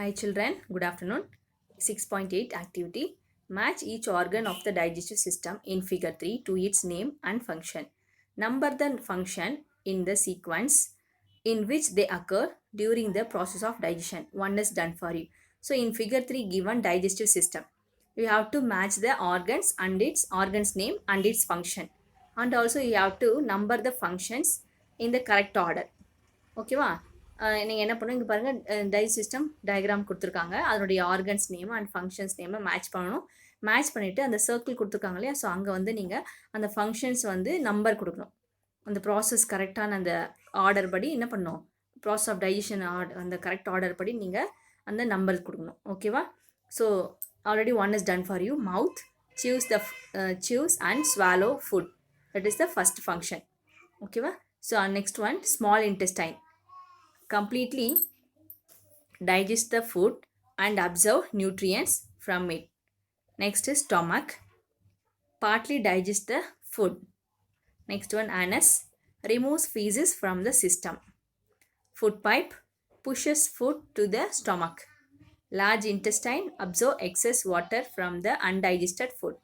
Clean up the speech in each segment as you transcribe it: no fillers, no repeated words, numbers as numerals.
Hi children, good afternoon. 6.8 activity. Match each organ of the digestive system in figure 3 to its name and function. Number the function in the sequence in which they occur during the process of digestion. One is done for you. So in figure 3 given digestive system, you have to match the organs and its organ's name and its function. And also you have to number the functions in the correct order. ஓகேவா? நீங்கள் என்ன பண்ணணும், இங்கே பாருங்கள் digest diagram கொடுத்துருக்காங்க. அதனுடைய organs name and functions நேமை match பண்ணணும். மேட்ச் பண்ணிவிட்டு அந்த சர்க்கிள் கொடுத்துருக்காங்க இல்லையா, ஸோ அங்கே வந்து நீங்கள் அந்த ஃபங்க்ஷன்ஸ் வந்து நம்பர் கொடுக்கணும். அந்த ப்ராசஸ் கரெக்டான அந்த ஆர்டர் படி என்ன பண்ணணும், ப்ராசஸ் ஆஃப் டைஜஷன் அந்த கரெக்ட் ஆர்டர் படி நீங்கள் அந்த நம்பர் கொடுக்கணும். ஓகேவா? So already one is done for you. Mouth chews and swallow food. That is the first function. ஓகேவா? So next one, small intestine completely digest the food and absorb nutrients from it. Next is stomach, partly digest the food. Next one, anus, removes feces from the system. Food pipe, pushes food to the stomach. Large intestine, absorb excess water from the undigested food.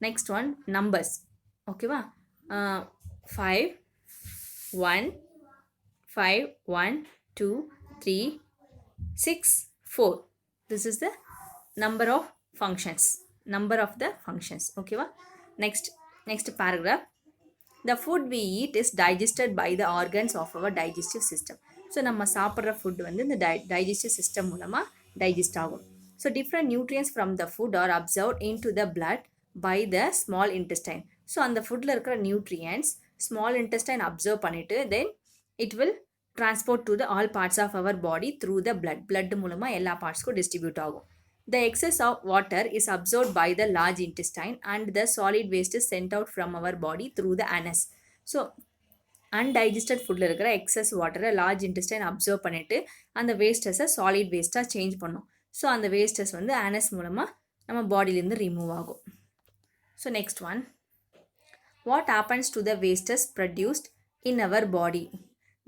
Next one, numbers. Okay va? 5 1 5 1 2 3 6 4. This is the number of functions. Okay va? Next paragraph. The food we eat is digested by the organs of our digestive system. So நம்ம சாப்பிட்ற food வந்து இந்த digestive system மூலமாக digest ஆகும். So different nutrients from the food are absorbed into the blood by the small intestine. So அந்த ஃபுட்டில் இருக்கிற nutrients small intestine absorb பண்ணிட்டு then it will transport to the all parts of our body through the blood மூலமாக எல்லா பார்ட்ஸ்க்கும் distribute ஆகும். The excess of water is absorbed by the large intestine and the solid waste is sent out from our body through the anus. So undigested ஃபுட்டில் இருக்கிற excess வாட்டரை large intestine absorb பண்ணிவிட்டு அந்த வேஸ்டஸை solid வேஸ்ட்டாக change பண்ணும். So அந்த wastes வந்து ஆனஸ் மூலமாக நம்ம பாடியிலேருந்து ரிமூவ் ஆகும். So next one, what happens to the wastes produced in our body.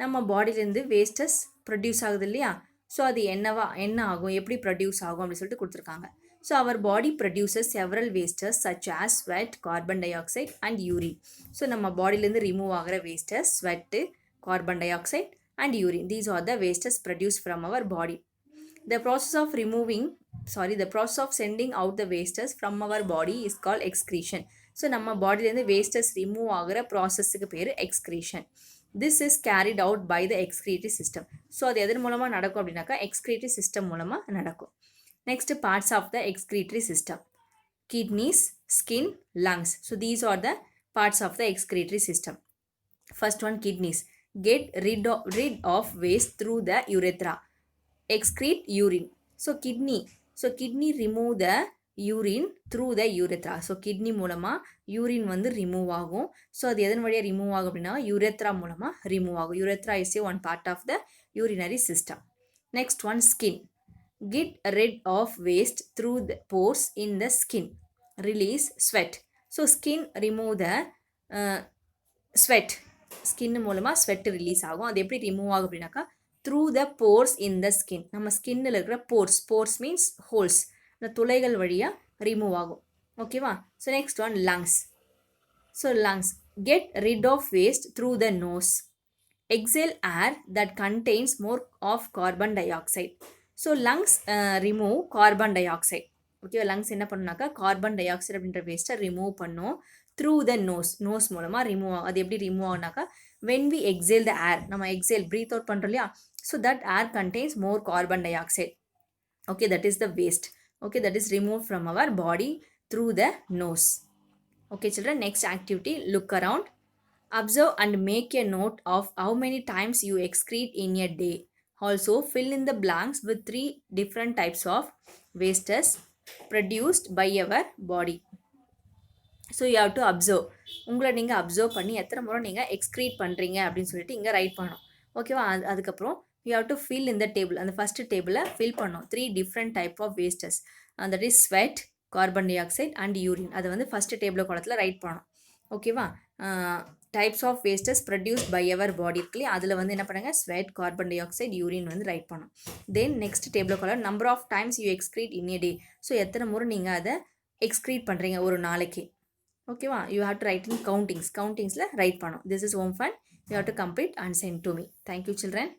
நம்ம பாடியிலேருந்து வேஸ்டஸ் ப்ரொடியூஸ் ஆகுது இல்லையா, ஸோ அது என்ன ஆகும், எப்படி ப்ரொடியூஸ் ஆகும் அப்படின்னு சொல்லிட்டு கொடுத்துருக்காங்க. So our body produces several wastes such as sweat, carbon tie oxide and urine. So நம்ம பாடியிலேருந்து ரிமூவ் ஆகிற wastes sweat, carbon tie oxide and urine. These are the wastes produce from our body. The process of sending out the wastes from our body is called excretion. So நம்ம பாடியிலேருந்து wastes remove ஆகிற ப்ராசஸுக்கு பேர் excretion. This is carried out by the excretory system. So அது எதன் மூலமாக நடக்கும் அப்படின்னாக்கா எக்ஸ்க்ரீட்டரி சிஸ்டம் மூலமாக நடக்கும். Next parts of the excretory system, kidneys, skin, lungs. So these are the parts of the excretory system. First one, kidneys get rid of waste through the urethra, excrete urine. So kidney remove the urine through the urethra. So kidney மூலமாக urine வந்து remove ஆகும். So அது எதன் வழியாக remove ஆகும் அப்படின்னா யூரெத்ரா மூலமாக remove ஆகும். Urethra is one part of the urinary system. Next one, skin get rid of waste through the pores in the skin, release sweat. So skin remove the sweat. Skin மூலமாக sweat release ஆகும். அது எப்படி remove ஆகும் அப்படின்னாக்கா through the force in the skin. நம்ம ஸ்கின்னில் இருக்கிற force means holes, இந்த துளைகள் வழியாக ரிமூவ் ஆகும். ஓகேவா? So next one, lungs. So lungs get rid of waste through the nose, exhale air that contains more of carbon tie oxide. So lungs remove carbon tie oxide. ஓகேவா? Lungs என்ன பண்ணுனாக்கா carbon di oxide அப்படின்ற வேஸ்ட்டை remove பண்ணும் through the nose மூலமாக remove ஆகும். அது எப்படி ரிமூவ் ஆகுனாக்கா when we exhale the air, நம்ம எக்ஸேல் ப்ரீத் அவுட் பண்ணுறோம் இல்லையா, so that air contains more carbon tie oxide. Okay, that is the waste. Okay, that is remove from our body through the nose. Okay children, next activity, look around, observe and make a note of how many times you excrete in a day. Also fill in the blanks with 3 different types of wastes produced by our body. So you have to observe. உங்களை நீங்கள் observe பண்ணி எத்தனை முறை நீங்கள் excrete பண்ணுறீங்க அப்படின்னு சொல்லிட்டு இங்கே ரைட் பண்ணணும். ஓகேவா? அதுக்கப்புறம் யூ ஹவ் டு ஃபில் இந்த டேபிள், அந்த ஃபஸ்ட்டு டேபிளை ஃபில் பண்ணணும். 3 different type of wastes, that is sweat, carbon tie oxide and urine. அதை வந்து ஃபஸ்ட்டு டேபிள் குளத்தில் ரைட் பண்ணணும். ஓகேவா? Types of wastes produced by our body இருக்குல்லையே அதில் வந்து என்ன பண்ணுங்கள் sweat, carbon di oxide, urine வந்து ரைட் பண்ணணும். தென் நெக்ஸ்ட் டேபிள் காலர் number of times you excrete in a day. So எத்தனை முறை நீங்கள் அதை எக்ஸ்க்ரீட் பண்ணுறீங்க ஒரு நாளைக்கு. ஓகேவா, you have to write in கவுண்டிங்ஸில் ரைட் பண்ணணும். This is home fun. You have to complete and send to me. Thank you children.